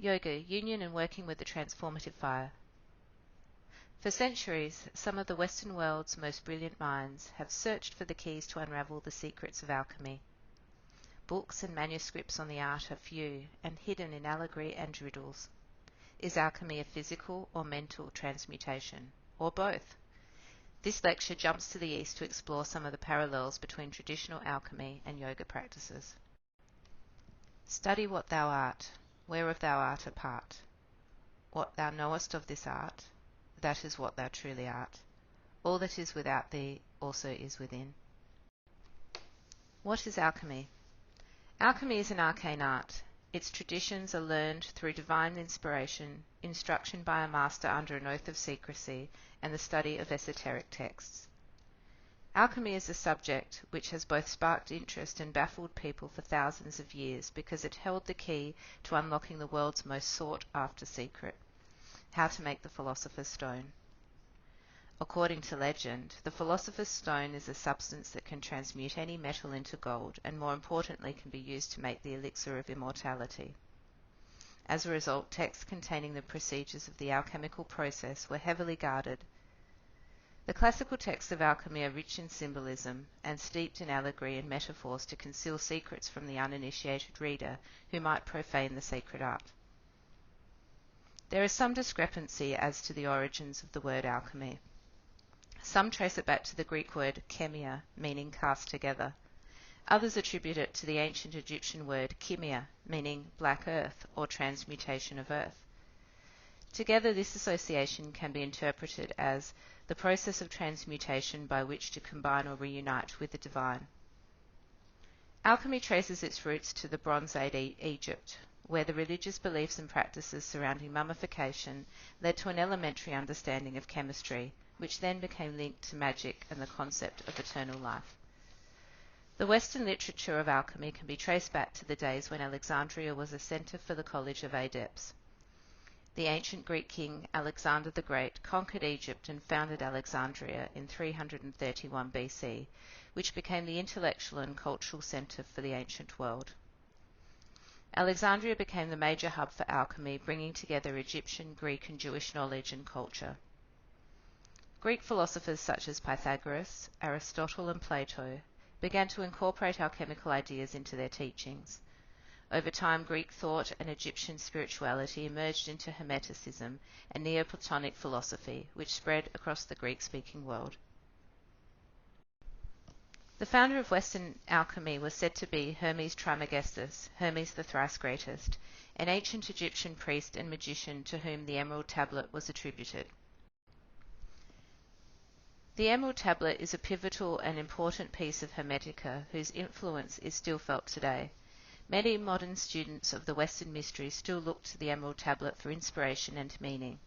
Yoga, union and working with the transformative fire. For centuries, some of the Western world's most brilliant minds have searched for the keys to unravel the secrets of alchemy. Books and manuscripts on the art are few and hidden in allegory and riddles. Is alchemy a physical or mental transmutation, or both? This lecture jumps to the east to explore some of the parallels between traditional alchemy and yoga practices. Study what thou art, whereof thou art a part. What thou knowest of this art, that is what thou truly art. All that is without thee also is within. What is alchemy? Alchemy is an arcane art. Its traditions are learned through divine inspiration, instruction by a master under an oath of secrecy, and the study of esoteric texts. Alchemy is a subject which has both sparked interest and baffled people for thousands of years because it held the key to unlocking the world's most sought-after secret: how to make the Philosopher's Stone. According to legend, the Philosopher's Stone is a substance that can transmute any metal into gold and, more importantly, can be used to make the elixir of immortality. As a result, texts containing the procedures of the alchemical process were heavily guarded. The classical texts of alchemy are rich in symbolism and steeped in allegory and metaphors to conceal secrets from the uninitiated reader who might profane the sacred art. There is some discrepancy as to the origins of the word alchemy. Some trace it back to the Greek word chemia, meaning cast together. Others attribute it to the ancient Egyptian word kimia, meaning black earth or transmutation of earth. Together, this association can be interpreted as the process of transmutation by which to combine or reunite with the divine. Alchemy traces its roots to the Bronze Age Egypt, where the religious beliefs and practices surrounding mummification led to an elementary understanding of chemistry, which then became linked to magic and the concept of eternal life. The Western literature of alchemy can be traced back to the days when Alexandria was a centre for the College of Adepts. The ancient Greek king Alexander the Great conquered Egypt and founded Alexandria in 331 BC, which became the intellectual and cultural centre for the ancient world. Alexandria became the major hub for alchemy, bringing together Egyptian, Greek and Jewish knowledge and culture. Greek philosophers such as Pythagoras, Aristotle and Plato began to incorporate alchemical ideas into their teachings. Over time, Greek thought and Egyptian spirituality emerged into Hermeticism and Neoplatonic philosophy, which spread across the Greek-speaking world. The founder of Western alchemy was said to be Hermes Trismegistus, Hermes the thrice greatest, an ancient Egyptian priest and magician to whom the Emerald Tablet was attributed. The Emerald Tablet is a pivotal and important piece of Hermetica whose influence is still felt today. Many modern students of the Western mysteries still look to the Emerald Tablet for inspiration and meaning.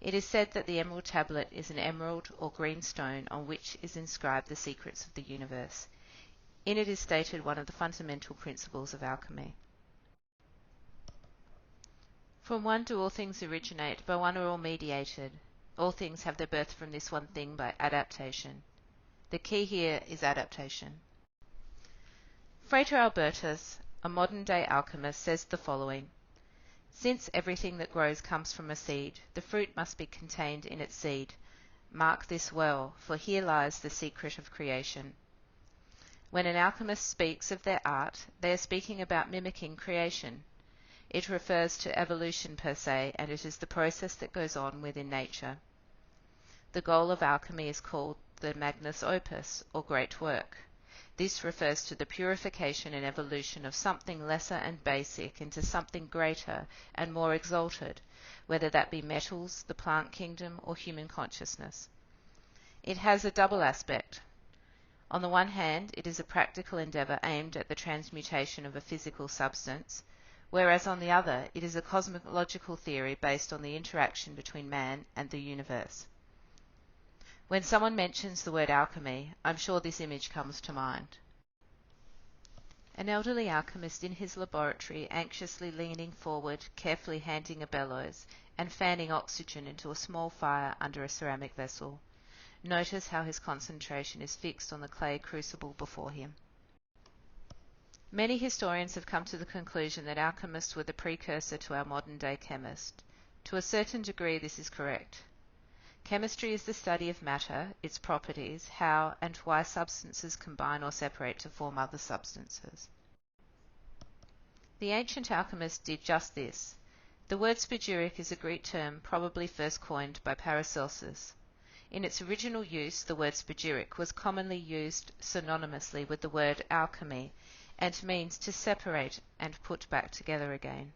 It is said that the Emerald Tablet is an emerald or green stone on which is inscribed the secrets of the universe. In it is stated one of the fundamental principles of alchemy. From one do all things originate, by one are all mediated. All things have their birth from this one thing by adaptation. The key here is adaptation. Frater Albertus, a modern-day alchemist, says the following: "Since everything that grows comes from a seed, the fruit must be contained in its seed. Mark this well, for here lies the secret of creation." When an alchemist speaks of their art, they are speaking about mimicking creation. It refers to evolution per se, and it is the process that goes on within nature. The goal of alchemy is called the magnus opus, or great work. This refers to the purification and evolution of something lesser and basic into something greater and more exalted, whether that be metals, the plant kingdom, or human consciousness. It has a double aspect. On the one hand, it is a practical endeavour aimed at the transmutation of a physical substance, whereas on the other, it is a cosmological theory based on the interaction between man and the universe. When someone mentions the word alchemy, I'm sure this image comes to mind. An elderly alchemist in his laboratory, anxiously leaning forward, carefully handing a bellows, and fanning oxygen into a small fire under a ceramic vessel. Notice how his concentration is fixed on the clay crucible before him. Many historians have come to the conclusion that alchemists were the precursor to our modern-day chemist. To a certain degree, this is correct. Chemistry is the study of matter, its properties, how and why substances combine or separate to form other substances. The ancient alchemists did just this. The word spagyric is a Greek term probably first coined by Paracelsus. In its original use, the word spagyric was commonly used synonymously with the word alchemy, and means to separate and put back together again.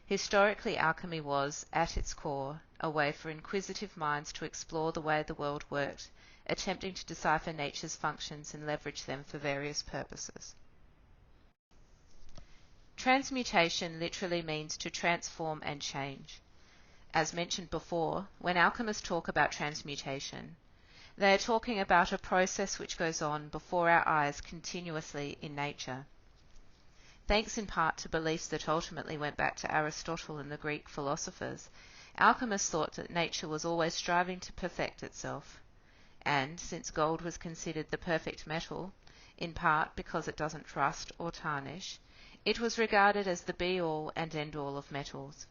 Historically, alchemy was, at its core, a way for inquisitive minds to explore the way the world worked, attempting to decipher nature's functions and leverage them for various purposes. Transmutation literally means to transform and change. As mentioned before, when alchemists talk about transmutation, they are talking about a process which goes on before our eyes continuously in nature. Thanks in part to beliefs that ultimately went back to Aristotle and the Greek philosophers, alchemists thought that nature was always striving to perfect itself. And, since gold was considered the perfect metal, in part because it doesn't rust or tarnish, it was regarded as the be-all and end-all of metals.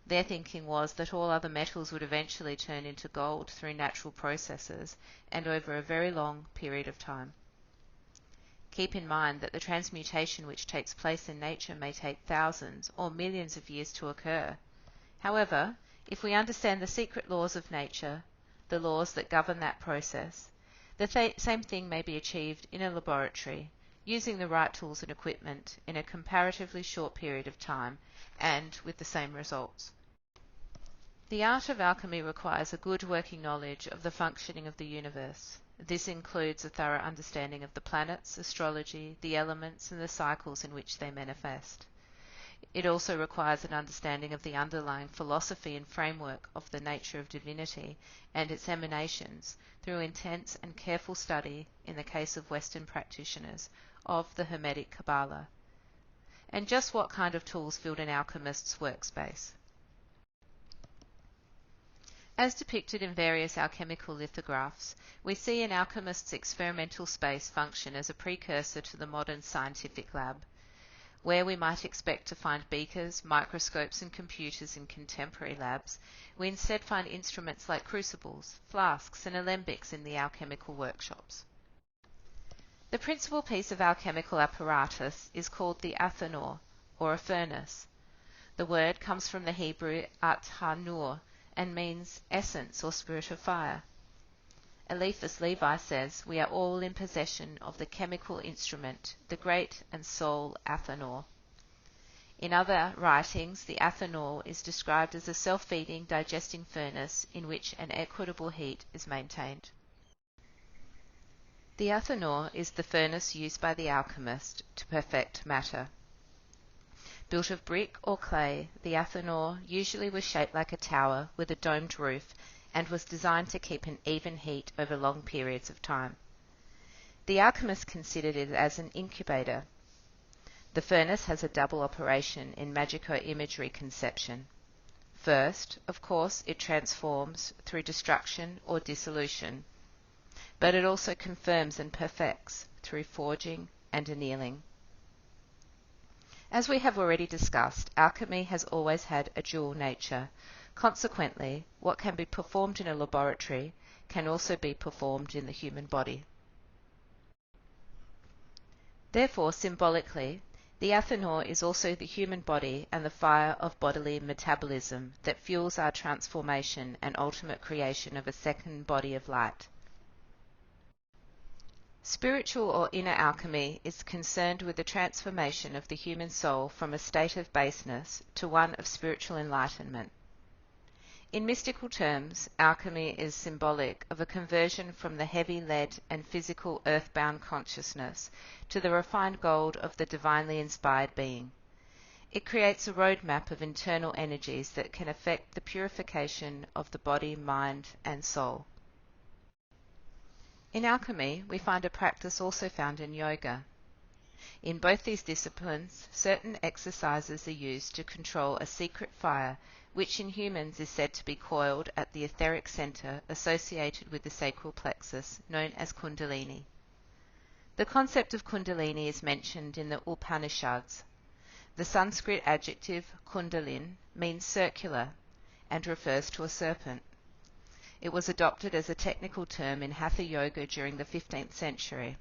Their thinking was that all other metals would eventually turn into gold through natural processes and over a very long period of time. Keep in mind that the transmutation which takes place in nature may take thousands or millions of years to occur. However, if we understand the secret laws of nature, the laws that govern that process, the same thing may be achieved in a laboratory, using the right tools and equipment in a comparatively short period of time, and with the same results. The art of alchemy requires a good working knowledge of the functioning of the universe. This includes a thorough understanding of the planets, astrology, the elements, and the cycles in which they manifest. It also requires an understanding of the underlying philosophy and framework of the nature of divinity and its emanations through intense and careful study, in the case of Western practitioners, of the Hermetic Kabbalah. And just what kind of tools filled an alchemist's workspace? As depicted in various alchemical lithographs, we see an alchemist's experimental space function as a precursor to the modern scientific lab. Where we might expect to find beakers, microscopes, and computers in contemporary labs, we instead find instruments like crucibles, flasks, and alembics in the alchemical workshops. The principal piece of alchemical apparatus is called the athanor, or a furnace. The word comes from the Hebrew at-hanur, and means essence or spirit of fire. Eliphas Levi says, "We are all in possession of the chemical instrument, the great and sole athanor." In other writings, the athanor is described as a self-feeding, digesting furnace in which an equitable heat is maintained. The athanor is the furnace used by the alchemist to perfect matter. Built of brick or clay, the athanor usually was shaped like a tower with a domed roof and was designed to keep an even heat over long periods of time. The alchemist considered it as an incubator. The furnace has a double operation in magico-imagery conception. First, of course, it transforms through destruction or dissolution, but it also confirms and perfects through forging and annealing. As we have already discussed, alchemy has always had a dual nature. Consequently, what can be performed in a laboratory can also be performed in the human body. Therefore, symbolically, the athanor is also the human body and the fire of bodily metabolism that fuels our transformation and ultimate creation of a second body of light. Spiritual or inner alchemy is concerned with the transformation of the human soul from a state of baseness to one of spiritual enlightenment. In mystical terms, alchemy is symbolic of a conversion from the heavy lead and physical earthbound consciousness to the refined gold of the divinely inspired being. It creates a roadmap of internal energies that can affect the purification of the body, mind, and soul. In alchemy, we find a practice also found in yoga. In both these disciplines, certain exercises are used to control a secret fire, which in humans is said to be coiled at the etheric center associated with the sacral plexus, known as Kundalini. The concept of Kundalini is mentioned in the Upanishads. The Sanskrit adjective Kundalin means circular and refers to a serpent. It was adopted as a technical term in Hatha Yoga during the 15th century.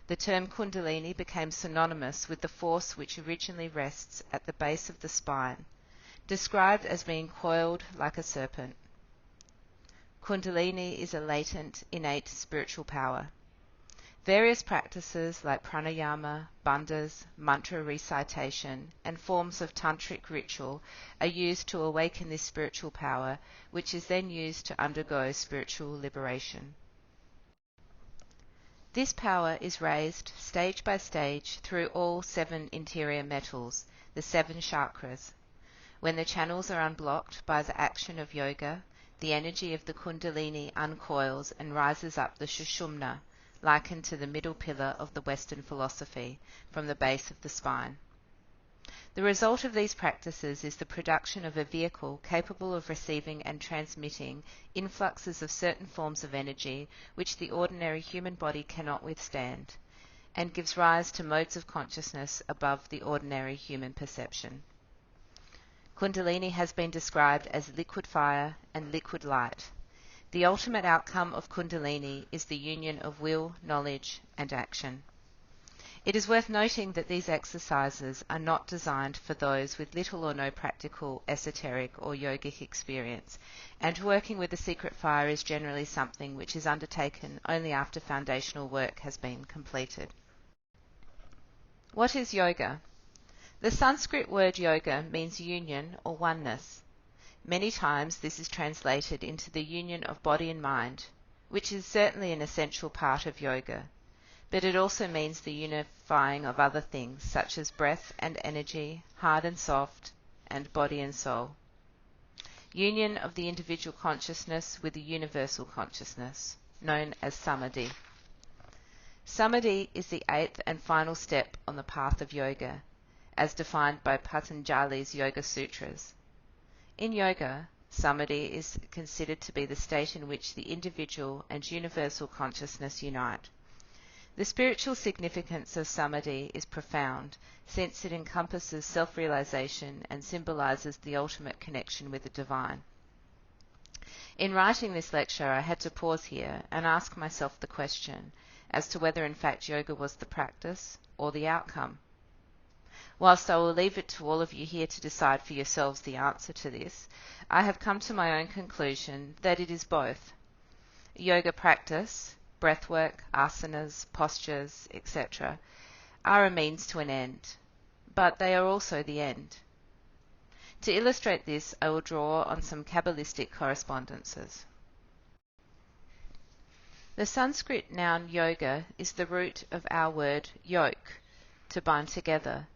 The term Kundalini became synonymous with the force which originally rests at the base of the spine, described as being coiled like a serpent. Kundalini is a latent, innate spiritual power. Various practices like pranayama, bandhas, mantra recitation, and forms of tantric ritual are used to awaken this spiritual power, which is then used to undergo spiritual liberation. This power is raised stage by stage through all 7 interior metals, the 7 chakras. When the channels are unblocked by the action of yoga, the energy of the Kundalini uncoils and rises up the Sushumna, likened to the middle pillar of the Western philosophy, from the base of the spine. The result of these practices is the production of a vehicle capable of receiving and transmitting influxes of certain forms of energy which the ordinary human body cannot withstand, and gives rise to modes of consciousness above the ordinary human perception. Kundalini has been described as liquid fire and liquid light. The ultimate outcome of Kundalini is the union of will, knowledge, and action. It is worth noting that these exercises are not designed for those with little or no practical, esoteric, or yogic experience, and working with the secret fire is generally something which is undertaken only after foundational work has been completed. What is yoga? The Sanskrit word yoga means union or oneness. Many times this is translated into the union of body and mind, which is certainly an essential part of yoga, but it also means the unifying of other things such as breath and energy, hard and soft, and body and soul. Union of the individual consciousness with the universal consciousness, known as samadhi. Samadhi is the 8th and final step on the path of yoga, as defined by Patanjali's Yoga Sutras. In yoga, samadhi is considered to be the state in which the individual and universal consciousness unite. The spiritual significance of samadhi is profound, since it encompasses self-realization and symbolizes the ultimate connection with the divine. In writing this lecture, I had to pause here and ask myself the question as to whether in fact yoga was the practice or the outcome. Whilst I will leave it to all of you here to decide for yourselves the answer to this, I have come to my own conclusion that it is both. Yoga practice, breathwork, asanas, postures, etc., are a means to an end, but they are also the end. To illustrate this, I will draw on some Kabbalistic correspondences. The Sanskrit noun yoga is the root of our word yoke, to bind together.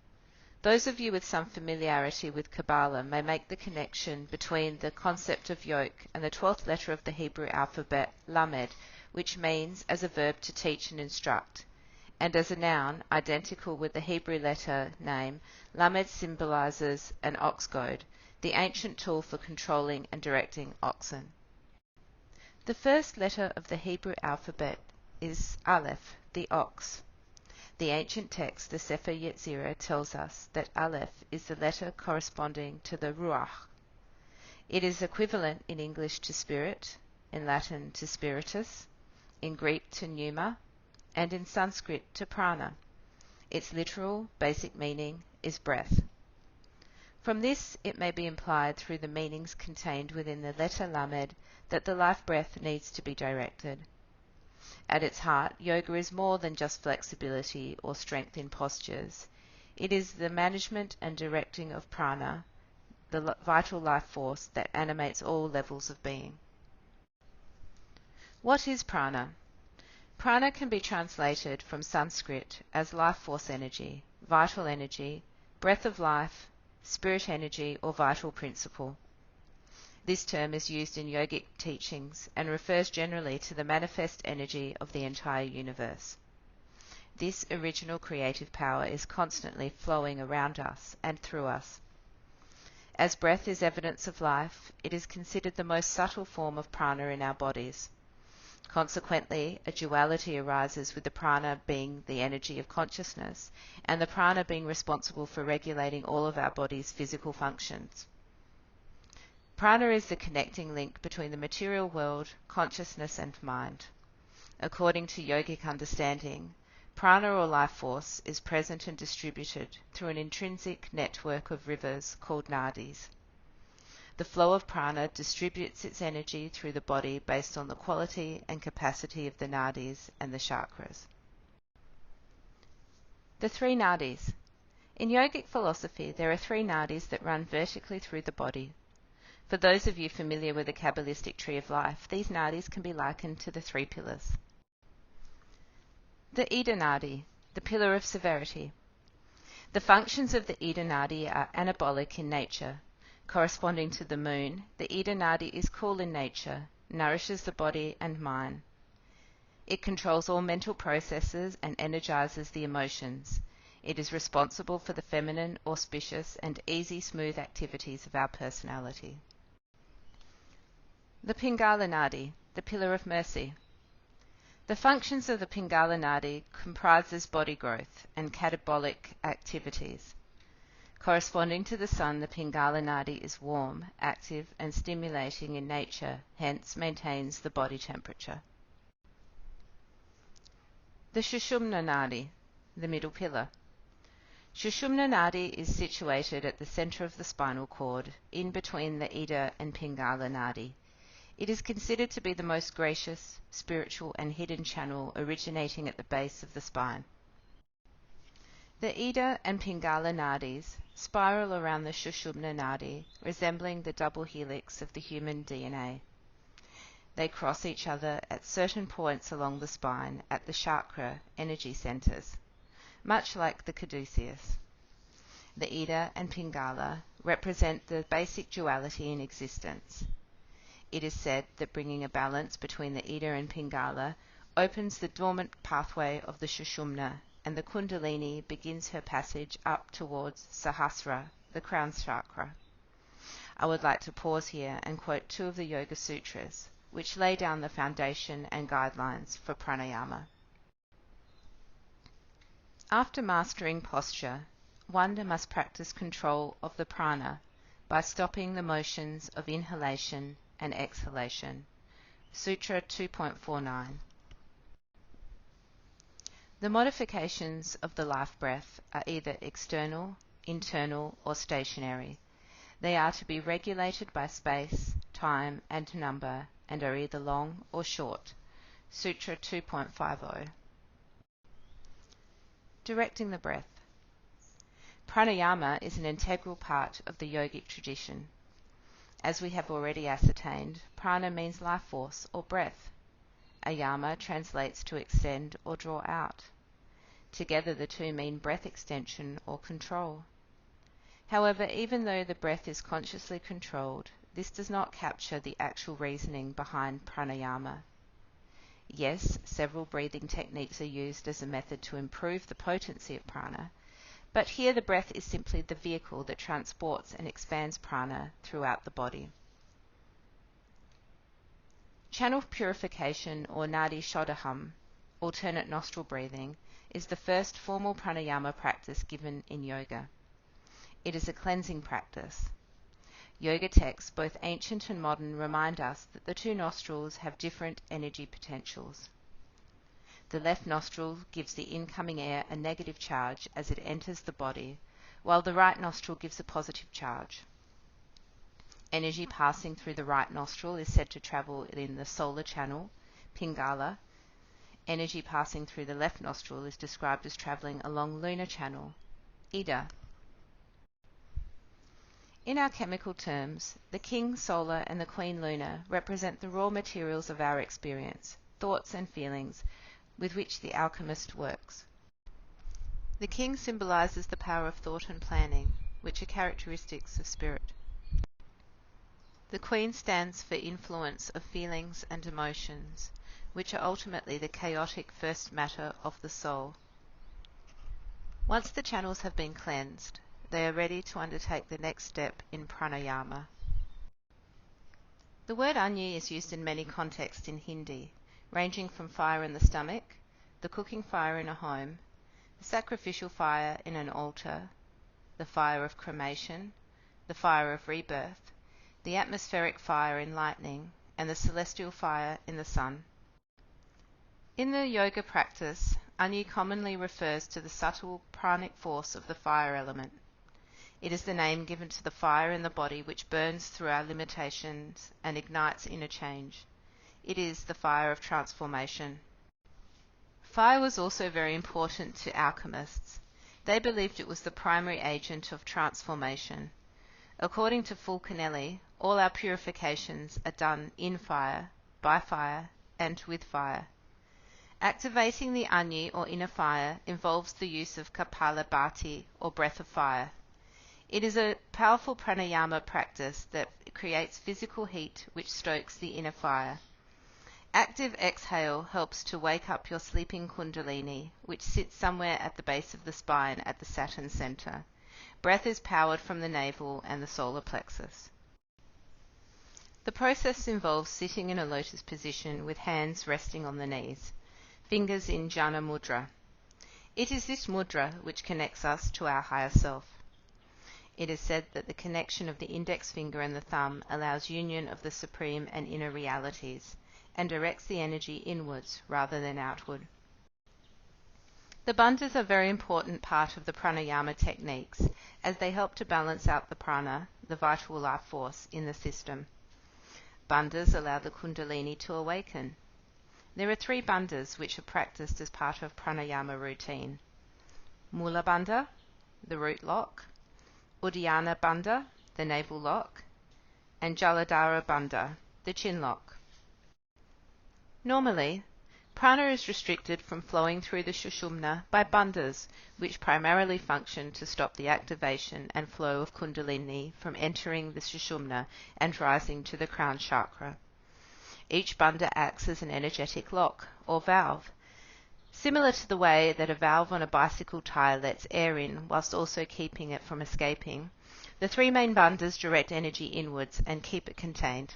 Those of you with some familiarity with Kabbalah may make the connection between the concept of yoke and the 12th letter of the Hebrew alphabet, lamed, which means as a verb to teach and instruct, and as a noun identical with the Hebrew letter name, lamed symbolizes an ox goad, the ancient tool for controlling and directing oxen. The first letter of the Hebrew alphabet is Aleph, the ox. The ancient text, the Sefer Yetzirah, tells us that Aleph is the letter corresponding to the Ruach. It is equivalent in English to spirit, in Latin to spiritus, in Greek to pneuma, and in Sanskrit to prana. Its literal, basic meaning is breath. From this, it may be implied through the meanings contained within the letter lamed that the life breath needs to be directed. At its heart, yoga is more than just flexibility or strength in postures. It is the management and directing of prana, the vital life force that animates all levels of being. What is prana? Prana can be translated from Sanskrit as life force energy, vital energy, breath of life, spirit energy, or vital principle. This term is used in yogic teachings and refers generally to the manifest energy of the entire universe. This original creative power is constantly flowing around us and through us. As breath is evidence of life, it is considered the most subtle form of prana in our bodies. Consequently, a duality arises with the prana being the energy of consciousness and the prana being responsible for regulating all of our body's physical functions. Prana is the connecting link between the material world, consciousness and mind. According to yogic understanding, prana or life force is present and distributed through an intrinsic network of rivers called nadis. The flow of prana distributes its energy through the body based on the quality and capacity of the nadis and the chakras. The three nadis. In yogic philosophy, there are three nadis that run vertically through the body. For those of you familiar with the Kabbalistic tree of life, these nadis can be likened to the three pillars. The Ida Nadi, the pillar of severity. The functions of the Ida Nadi are anabolic in nature. Corresponding to the moon, the Ida Nadi is cool in nature, nourishes the body and mind. It controls all mental processes and energizes the emotions. It is responsible for the feminine, auspicious, and easy, smooth activities of our personality. The Pingala Nadi, the pillar of mercy. The functions of the Pingala Nadi comprises body growth and catabolic activities. Corresponding to the sun, the Pingala Nadi is warm, active, and stimulating in nature, hence maintains the body temperature. The Sushumna Nadi, the middle pillar. Sushumna Nadi is situated at the center of the spinal cord, in between the Ida and Pingala Nadi. It is considered to be the most gracious, spiritual, and hidden channel originating at the base of the spine. The Ida and Pingala Nadis spiral around the Sushumna Nadi, resembling the double helix of the human DNA. They cross each other at certain points along the spine at the chakra energy centers, much like the caduceus. The Ida and Pingala represent the basic duality in existence. It is said that bringing a balance between the Ida and Pingala opens the dormant pathway of the Sushumna, and the Kundalini begins her passage up towards Sahasrara, the crown chakra. I would like to pause here and quote two of the Yoga Sutras, which lay down the foundation and guidelines for Pranayama. After mastering posture, one must practice control of the prana by stopping the motions of inhalation and exhalation. Sutra 2.49. The modifications of the life breath are either external, internal, or stationary. They are to be regulated by space, time, and number, and are either long or short. Sutra 2.50. Directing the breath. Pranayama is an integral part of the yogic tradition. As we have already ascertained, prana means life force or breath. Ayama translates to extend or draw out. Together the two mean breath extension or control. However, even though the breath is consciously controlled, this does not capture the actual reasoning behind pranayama. Yes, several breathing techniques are used as a method to improve the potency of prana, but here the breath is simply the vehicle that transports and expands prana throughout the body. Channel purification or nadi shodham, alternate nostril breathing, is the first formal pranayama practice given in yoga. It is a cleansing practice. Yoga texts, both ancient and modern, remind us that the two nostrils have different energy potentials. The left nostril gives the incoming air a negative charge as it enters the body, while the right nostril gives a positive charge. Energy passing through the right nostril is said to travel in the solar channel, Pingala. Energy passing through the left nostril is described as traveling along lunar channel, Ida. In our chemical terms, the king solar and the queen lunar represent the raw materials of our experience, thoughts and feelings, with which the alchemist works. The king symbolizes the power of thought and planning, which are characteristics of spirit. The queen stands for influence of feelings and emotions, which are ultimately the chaotic first matter of the soul. Once the channels have been cleansed, they are ready to undertake the next step in pranayama. The word Agni is used in many contexts in Hindi, ranging from fire in the stomach, the cooking fire in a home, the sacrificial fire in an altar, the fire of cremation, the fire of rebirth, the atmospheric fire in lightning, and the celestial fire in the sun. In the yoga practice, Agni commonly refers to the subtle pranic force of the fire element. It is the name given to the fire in the body which burns through our limitations and ignites inner change. It is the fire of transformation. Fire was also very important to alchemists. They believed it was the primary agent of transformation. According to Fulcanelli, all our purifications are done in fire, by fire, and with fire. Activating the Agni or inner fire involves the use of Kapalabhati or breath of fire. It is a powerful pranayama practice that creates physical heat which stokes the inner fire. Active exhale helps to wake up your sleeping Kundalini, which sits somewhere at the base of the spine at the Saturn center. Breath is powered from the navel and the solar plexus. The process involves sitting in a lotus position with hands resting on the knees, fingers in Jhana Mudra. It is this mudra which connects us to our higher self. It is said that the connection of the index finger and the thumb allows union of the supreme and inner realities, and directs the energy inwards rather than outward. The bandhas are a very important part of the pranayama techniques, as they help to balance out the prana, the vital life force, in the system. Bandhas allow the Kundalini to awaken. There are 3 bandhas which are practiced as part of pranayama routine. Mula bandha, the root lock, Uddiyana bandha, the navel lock, and Jaladhara bandha, the chin lock. Normally, prana is restricted from flowing through the Sushumna by bandhas, which primarily function to stop the activation and flow of Kundalini from entering the Sushumna and rising to the crown chakra. Each bandha acts as an energetic lock, or valve. Similar to the way that a valve on a bicycle tire lets air in whilst also keeping it from escaping, the 3 main bandhas direct energy inwards and keep it contained.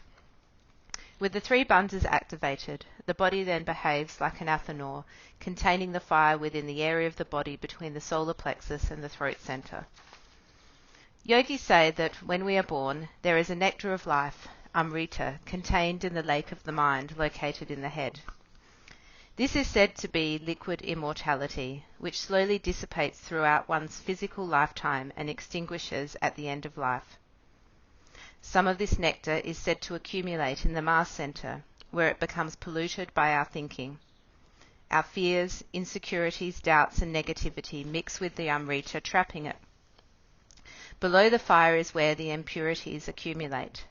With the 3 bandhas activated, the body then behaves like an athanor, containing the fire within the area of the body between the solar plexus and the throat center. Yogis say that when we are born, there is a nectar of life, Amrita, contained in the lake of the mind located in the head. This is said to be liquid immortality, which slowly dissipates throughout one's physical lifetime and extinguishes at the end of life. Some of this nectar is said to accumulate in the Mars center, where it becomes polluted by our thinking. Our fears, insecurities, doubts, and negativity mix with the Amrita, trapping it. Below the fire is where the impurities accumulate.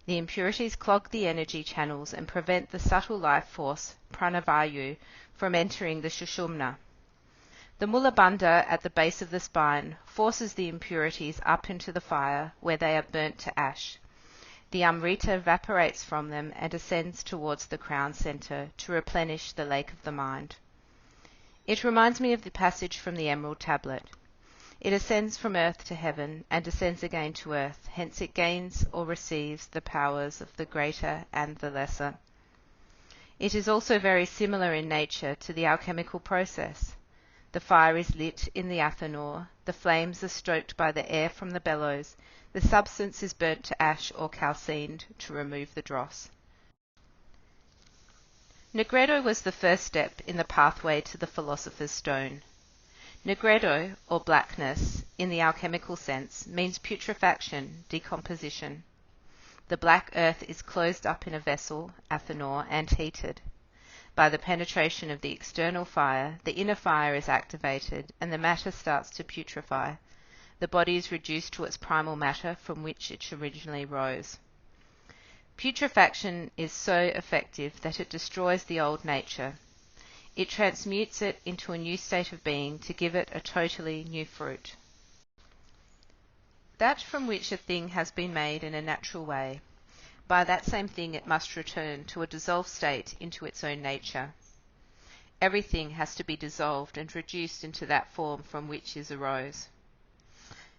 The impurities clog the energy channels and prevent the subtle life force, pranavayu, from entering the Sushumna. The Mula bandha at the base of the spine forces the impurities up into the fire, where they are burnt to ash. The Amrita evaporates from them and ascends towards the crown center to replenish the lake of the mind. It reminds me of the passage from the Emerald Tablet. It ascends from earth to heaven and descends again to earth, hence it gains or receives the powers of the greater and the lesser. It is also very similar in nature to the alchemical process. The fire is lit in the athanor, the flames are stoked by the air from the bellows, the substance is burnt to ash or calcined to remove the dross. Negredo was the first step in the pathway to the Philosopher's Stone. Negredo, or blackness, in the alchemical sense, means putrefaction, decomposition. The black earth is closed up in a vessel, athanor, and heated. By the penetration of the external fire, the inner fire is activated, and the matter starts to putrefy. The body is reduced to its primal matter from which it originally rose. Putrefaction is so effective that it destroys the old nature. It transmutes it into a new state of being to give it a totally new fruit. That from which a thing has been made in a natural way, by that same thing it must return to a dissolved state into its own nature. Everything has to be dissolved and reduced into that form from which it arose.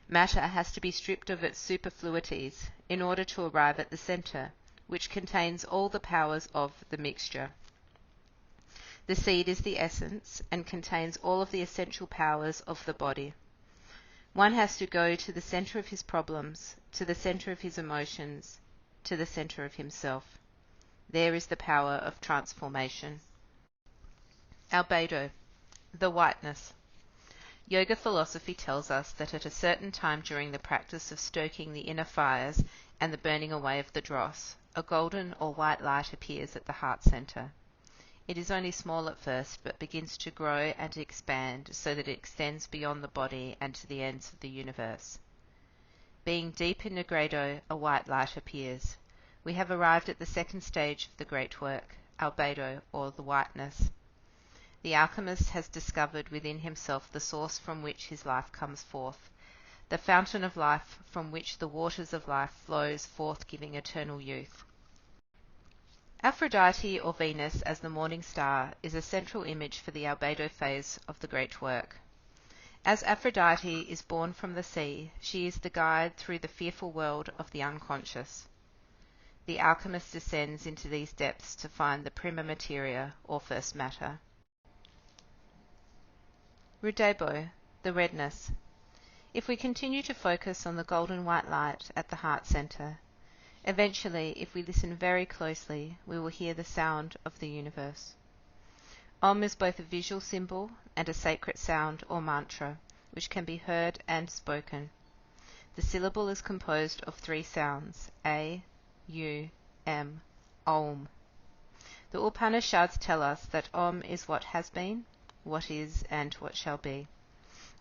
Matter has to be stripped of its superfluities in order to arrive at the centre, which contains all the powers of the mixture. The seed is the essence and contains all of the essential powers of the body. One has to go to the center of his problems, to the center of his emotions, to the center of himself. There is the power of transformation. Albedo, the whiteness. Yoga philosophy tells us that at a certain time during the practice of stoking the inner fires and the burning away of the dross, a golden or white light appears at the heart center. It is only small at first, but begins to grow and expand so that it extends beyond the body and to the ends of the universe. Being deep in Nigredo, a white light appears. We have arrived at the second stage of the great work, Albedo, or the whiteness. The alchemist has discovered within himself the source from which his life comes forth, the fountain of life from which the waters of life flows forth, giving eternal youth. Aphrodite, or Venus, as the morning star, is a central image for the albedo phase of the great work. As Aphrodite is born from the sea, she is the guide through the fearful world of the unconscious. The alchemist descends into these depths to find the prima materia, or first matter. Rudebo, the redness. If we continue to focus on the golden white light at the heart center, eventually, if we listen very closely, we will hear the sound of the universe. Om is both a visual symbol and a sacred sound or mantra, which can be heard and spoken. The syllable is composed of 3 sounds, A, U, M, Om. The Upanishads tell us that Om is what has been, what is, and what shall be.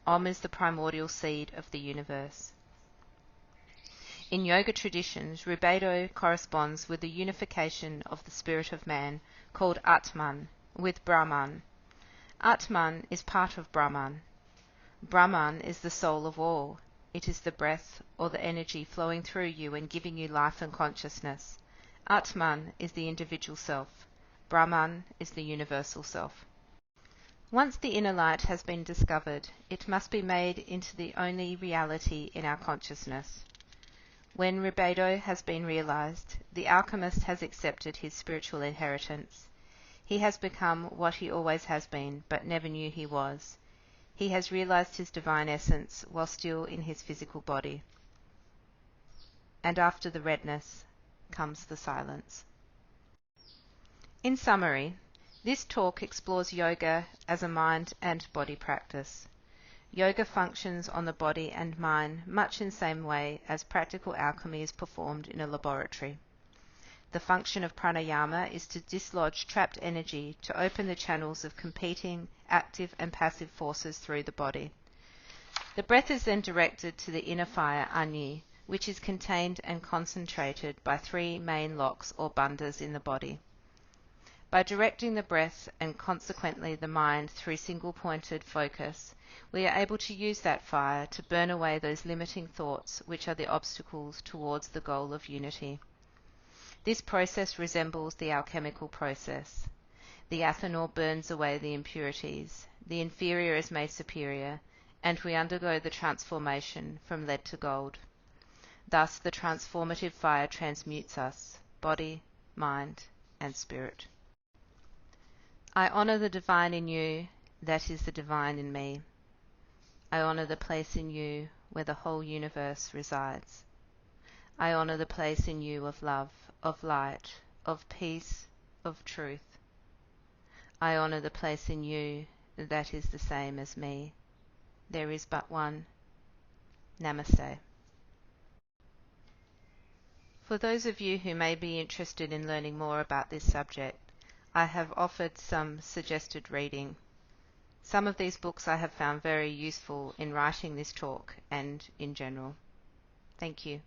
Om is the primordial seed of the universe. In yoga traditions, rubedo corresponds with the unification of the spirit of man, called Atman, with Brahman. Atman is part of Brahman. Brahman is the soul of all. It is the breath or the energy flowing through you and giving you life and consciousness. Atman is the individual self. Brahman is the universal self. Once the inner light has been discovered, it must be made into the only reality in our consciousness. When rubedo has been realized, the alchemist has accepted his spiritual inheritance. He has become what he always has been, but never knew he was. He has realized his divine essence while still in his physical body. And after the redness comes the silence. In summary, this talk explores yoga as a mind and body practice. Yoga functions on the body and mind much in the same way as practical alchemy is performed in a laboratory. The function of pranayama is to dislodge trapped energy to open the channels of competing active and passive forces through the body. The breath is then directed to the inner fire, Agni, which is contained and concentrated by 3 main locks or bandhas in the body. By directing the breath and consequently the mind through single-pointed focus, we are able to use that fire to burn away those limiting thoughts which are the obstacles towards the goal of unity. This process resembles the alchemical process. The athanol burns away the impurities, the inferior is made superior, and we undergo the transformation from lead to gold. Thus the transformative fire transmutes us, body, mind, and spirit. I honor the divine in you, that is the divine in me. I honor the place in you where the whole universe resides. I honor the place in you of love, of light, of peace, of truth. I honor the place in you that is the same as me. There is but one. Namaste. For those of you who may be interested in learning more about this subject, I have offered some suggested reading. Some of these books I have found very useful in writing this talk and in general. Thank you.